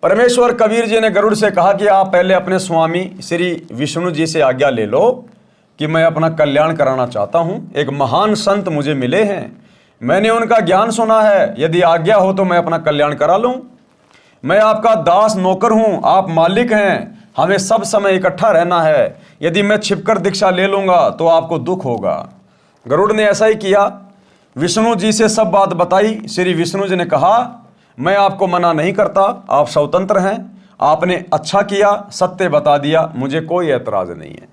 परमेश्वर कबीर जी ने गरुड़ से कहा कि आप पहले अपने स्वामी श्री विष्णु जी से आज्ञा ले लो कि मैं अपना कल्याण कराना चाहता हूँ। एक महान संत मुझे मिले हैं, मैंने उनका ज्ञान सुना है, यदि आज्ञा हो तो मैं अपना कल्याण करा लूँ। मैं आपका दास नौकर हूँ, आप मालिक हैं, हमें सब समय इकट्ठा रहना है। यदि मैं छिपकर दीक्षा ले लूँगा तो आपको दुख होगा। गरुड़ ने ऐसा ही किया, विष्णु जी से सब बात बताई। श्री विष्णु जी ने कहा, मैं आपको मना नहीं करता, आप स्वतंत्र हैं, आपने अच्छा किया, सत्य बता दिया, मुझे कोई ऐतराज नहीं है।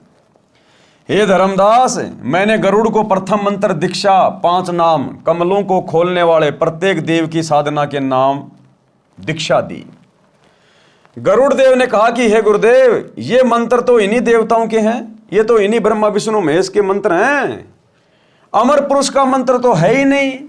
हे धर्मदास, मैंने गरुड़ को प्रथम मंत्र दीक्षा 5 नाम कमलों को खोलने वाले प्रत्येक देव की साधना के नाम दीक्षा दी। गरुड़ देव ने कहा कि हे गुरुदेव, ये मंत्र तो इन्हीं देवताओं के हैं, ये तो इन्हीं ब्रह्मा विष्णु महेश के मंत्र हैं, अमर पुरुष का मंत्र तो है ही नहीं।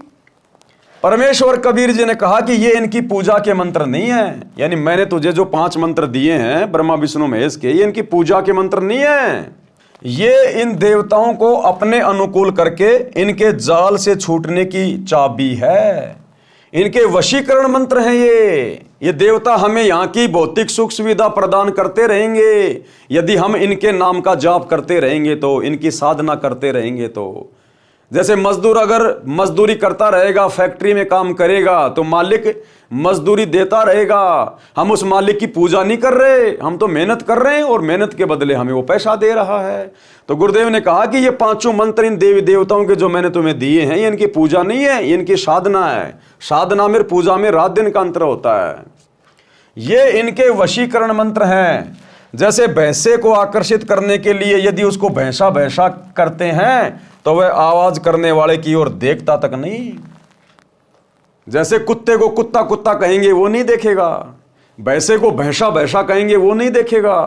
परमेश्वर कबीर जी ने कहा कि ये इनकी पूजा के मंत्र नहीं है, यानी मैंने तुझे जो 5 मंत्र दिए हैं ब्रह्मा विष्णु महेश के, ये इनकी पूजा के मंत्र नहीं है। ये इन देवताओं को अपने अनुकूल करके इनके जाल से छूटने की चाबी है, इनके वशीकरण मंत्र हैं ये देवता हमें यहाँ की भौतिक सुख सुविधा प्रदान करते रहेंगे यदि हम इनके नाम का जाप करते रहेंगे, तो इनकी साधना करते रहेंगे। तो जैसे मजदूर अगर मजदूरी करता रहेगा, फैक्ट्री में काम करेगा, तो मालिक मजदूरी देता रहेगा। हम उस मालिक की पूजा नहीं कर रहे, हम तो मेहनत कर रहे हैं और मेहनत के बदले हमें वो पैसा दे रहा है। तो गुरुदेव ने कहा कि ये 5 मंत्र इन देवी देवताओं के जो मैंने तुम्हें दिए हैं, ये इनकी पूजा नहीं है, ये इनकी साधना है। साधना में पूजा में रात दिन का अंतर होता है। ये इनके वशीकरण मंत्र हैं। जैसे भैंसे को आकर्षित करने के लिए यदि उसको भैंसा भैंसा करते हैं तो वह आवाज करने वाले की ओर देखता तक नहीं। जैसे कुत्ते को कुत्ता कुत्ता कहेंगे वो नहीं देखेगा, भैंसे को भैंसा भैंसा कहेंगे वो नहीं देखेगा।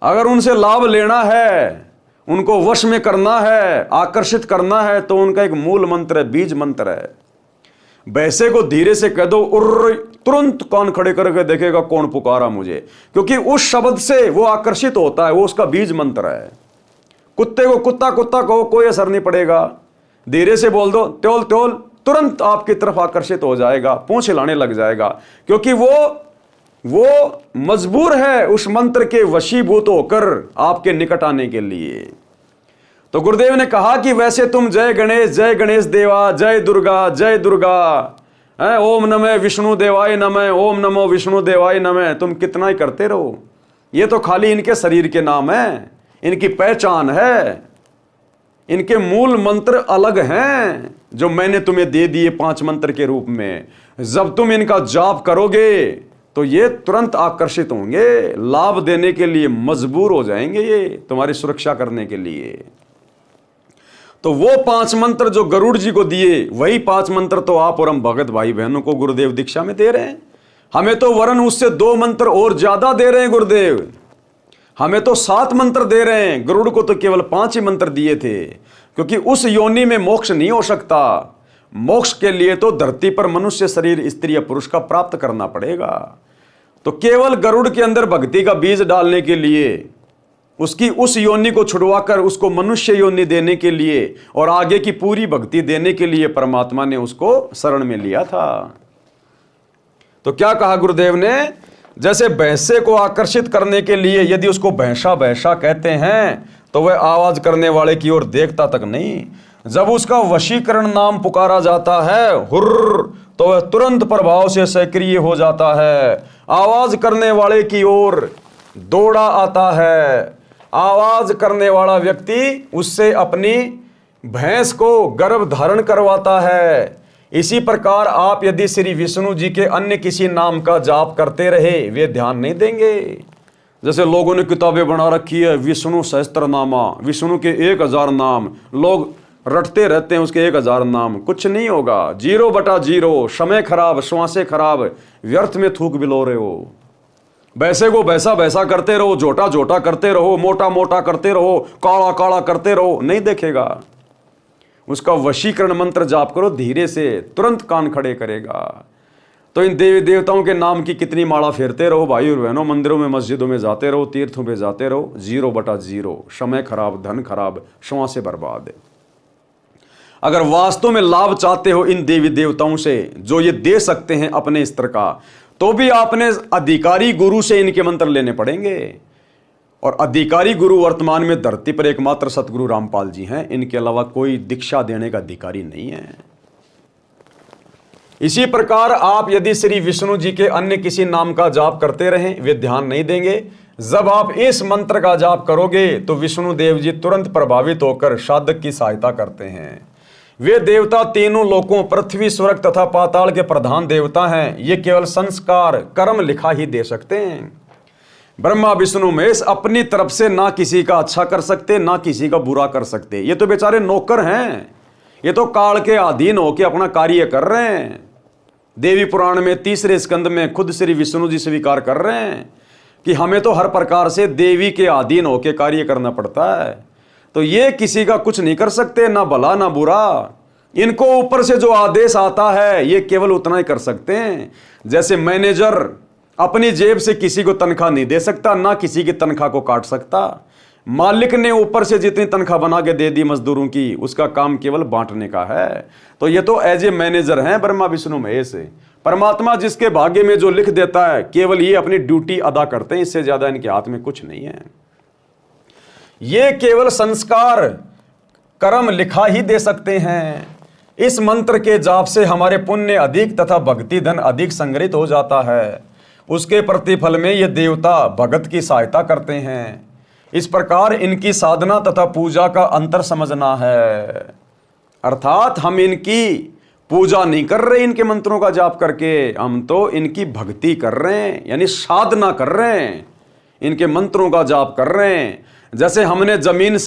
अगर उनसे लाभ लेना है, उनको वश में करना है, आकर्षित करना है, तो उनका एक मूल मंत्र है, बीज मंत्र है। भैंसे को धीरे से कह दो, उर्र, तुरंत कान खड़े करके देखेगा कौन पुकारा मुझे, क्योंकि उस शब्द से वो आकर्षित होता है, वो उसका बीज मंत्र है। कुत्ते को कुत्ता कुत्ता कहो, कोई असर नहीं पड़ेगा। धीरे से बोल दो, त्योल त्योल, तुरंत आपकी तरफ आकर्षित हो जाएगा, पूंछ हिलाने लग जाएगा, क्योंकि वो मजबूर है उस मंत्र के वशीभूत होकर आपके निकट आने के लिए। तो गुरुदेव ने कहा कि वैसे तुम जय गणेश देवा, जय दुर्गा, ओम नमः विष्णु देवाय नमः, ओम नमो विष्णु देवाय नमः, तुम कितना ही करते रहो, ये तो खाली इनके शरीर के नाम है, इनकी पहचान है, इनके मूल मंत्र अलग हैं जो मैंने तुम्हें दे दिए 5 मंत्र के रूप में। जब तुम इनका जाप करोगे तो ये तुरंत आकर्षित होंगे, लाभ देने के लिए मजबूर हो जाएंगे, ये तुम्हारी सुरक्षा करने के लिए। तो वो 5 मंत्र जो गरुड़ जी को दिए, वही 5 मंत्र तो आप और हम भगत भाई बहनों को गुरुदेव दीक्षा में दे रहे हैं। हमें तो वरन उससे 2 मंत्र और ज्यादा दे रहे हैं गुरुदेव, हमें तो 7 मंत्र दे रहे हैं। गरुड़ को तो केवल 5 ही मंत्र दिए थे, क्योंकि उस योनि में मोक्ष नहीं हो सकता। मोक्ष के लिए तो धरती पर मनुष्य शरीर स्त्री या पुरुष का प्राप्त करना पड़ेगा। तो केवल गरुड़ के अंदर भक्ति का बीज डालने के लिए, उसकी उस योनि को छुड़वाकर उसको मनुष्य योनि देने के लिए और आगे की पूरी भक्ति देने के लिए परमात्मा ने उसको शरण में लिया था। तो क्या कहा गुरुदेव ने, जैसे भैंसे को आकर्षित करने के लिए यदि उसको भैंसा भैंसा कहते हैं तो वह आवाज करने वाले की ओर देखता तक नहीं। जब उसका वशीकरण नाम पुकारा जाता है, हुर्र, तो वह तुरंत प्रभाव से सक्रिय हो जाता है, आवाज करने वाले की ओर दौड़ा आता है। आवाज करने वाला व्यक्ति उससे अपनी भैंस को गर्भ धारण करवाता है। इसी प्रकार आप यदि श्री विष्णु जी के अन्य किसी नाम का जाप करते रहे, वे ध्यान नहीं देंगे। जैसे लोगों ने किताबें बना रखी है, विष्णु सहस्त्रनामा, विष्णु के 1000 नाम, लोग रटते रहते हैं उसके 1000 नाम, कुछ नहीं होगा। 0/0, समय खराब, श्वासें खराब, व्यर्थ में थूक बिलो रहे हो। वैसे को वैसा वैसा करते रहो, झोटा झोटा करते रहो, मोटा मोटा करते रहो, काला काला करते रहो, नहीं देखेगा। उसका वशीकरण मंत्र जाप करो, धीरे से तुरंत कान खड़े करेगा। तो इन देवी देवताओं के नाम की कितनी माला फेरते रहो भाई और बहनों, मंदिरों में मस्जिदों में जाते रहो, तीर्थों पे जाते रहो। 0/0, समय खराब, धन खराब, श्वासें बर्बाद। अगर वास्तव में लाभ चाहते हो इन देवी देवताओं से जो ये दे सकते हैं अपने स्तर का, तो भी आपने अधिकारी गुरु से इनके मंत्र लेने पड़ेंगे। और अधिकारी गुरु वर्तमान में धरती पर एकमात्र सतगुरु रामपाल जी हैं, इनके अलावा कोई दीक्षा देने का अधिकारी नहीं है। इसी प्रकार आप यदि श्री विष्णु जी के अन्य किसी नाम का जाप करते रहें, वे ध्यान नहीं देंगे। जब आप इस मंत्र का जाप करोगे तो विष्णु देव जी तुरंत प्रभावित होकर साधक की सहायता करते हैं। वे देवता तीनों लोकों पृथ्वी, स्वर्ग तथा पाताल के प्रधान देवता हैं। ये केवल संस्कार कर्म लिखा ही दे सकते हैं। ब्रह्मा विष्णु महेश अपनी तरफ से ना किसी का अच्छा कर सकते, ना किसी का बुरा कर सकते। ये तो बेचारे नौकर हैं, ये तो काल के अधीन होकर अपना कार्य कर रहे हैं। देवी पुराण में 3रे स्कंद में खुद श्री विष्णु जी स्वीकार कर रहे हैं कि हमें तो हर प्रकार से देवी के अधीन होकर कार्य करना पड़ता है। तो ये किसी का कुछ नहीं कर सकते, ना भला ना बुरा। इनको ऊपर से जो आदेश आता है ये केवल उतना ही कर सकते हैं। जैसे मैनेजर अपनी जेब से किसी को तनख्वाह नहीं दे सकता, ना किसी की तनख्वाह को काट सकता। मालिक ने ऊपर से जितनी तनख्वाह बना के दे दी मजदूरों की, उसका काम केवल बांटने का है। तो ये तो एज ए मैनेजर हैं ब्रह्मा विष्णु महेश। परमात्मा जिसके भाग्य में जो लिख देता है, केवल ये अपनी ड्यूटी अदा करते हैं, इससे ज्यादा इनके हाथ में कुछ नहीं है। ये केवल संस्कार कर्म लिखा ही दे सकते हैं। इस मंत्र के जाप से हमारे पुण्य अधिक तथा भक्ति धन अधिक संग्रहित हो जाता है। उसके प्रतिफल में ये देवता भगत की सहायता करते हैं। इस प्रकार इनकी साधना तथा पूजा का अंतर समझना है। अर्थात हम इनकी पूजा नहीं कर रहे इनके मंत्रों का जाप करके, हम तो इनकी भक्ति कर रहे हैं, यानी साधना कर रहे हैं, इनके मंत्रों का जाप कर रहे हैं। जैसे हमने जमीन